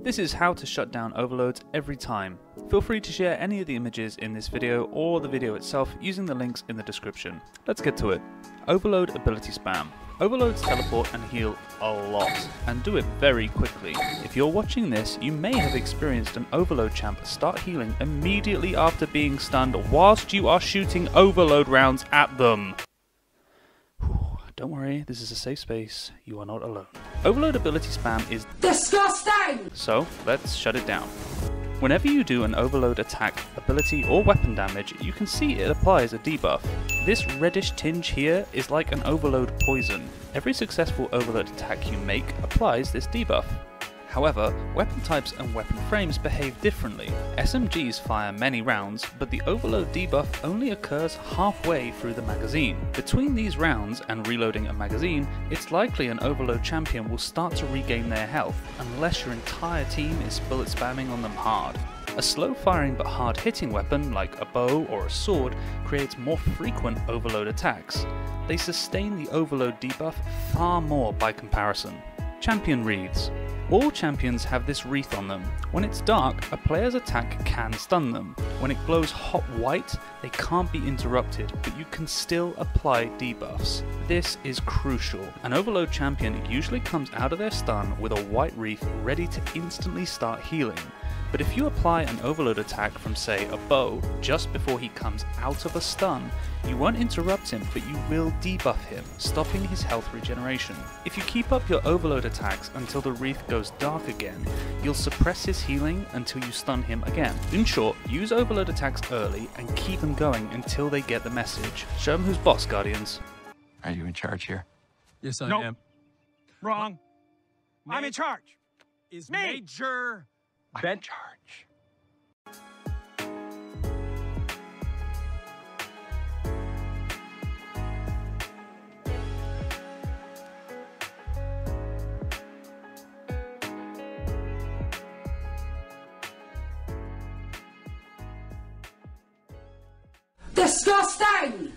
This is how to shut down overloads every time. Feel free to share any of the images in this video or the video itself using the links in the description. Let's get to it. Overload ability spam. Overloads teleport and heal a lot, and do it very quickly. If you're watching this, you may have experienced an overload champ start healing immediately after being stunned whilst you are shooting overload rounds at them. Don't worry, this is a safe space, you are not alone. Overload ability spam is disgusting! So, let's shut it down. Whenever you do an overload attack, ability or weapon damage, you can see it applies a debuff. This reddish tinge here is like an overload poison. Every successful overload attack you make applies this debuff. However, weapon types and weapon frames behave differently. SMGs fire many rounds, but the overload debuff only occurs halfway through the magazine. Between these rounds and reloading a magazine, it's likely an overload champion will start to regain their health, unless your entire team is bullet spamming on them hard. A slow firing but hard hitting weapon like a bow or a sword creates more frequent overload attacks. They sustain the overload debuff far more by comparison. Champion Wreaths. All champions have this wreath on them. When it's dark, a player's attack can stun them. When it glows hot white, they can't be interrupted, but you can still apply debuffs. This is crucial. An overload champion usually comes out of their stun with a white wreath ready to instantly start healing. But if you apply an overload attack from, say, a bow just before he comes out of a stun, you won't interrupt him, but you will debuff him, stopping his health regeneration. If you keep up your overload attacks until the wreath goes dark again, you'll suppress his healing until you stun him again. In short, use overload attacks early and keep them going until they get the message. Show them who's boss, Guardians. Are you in charge here? Yes, I am. Wrong. I'm in charge. Is Me. Major I'm in charge. Disgusting!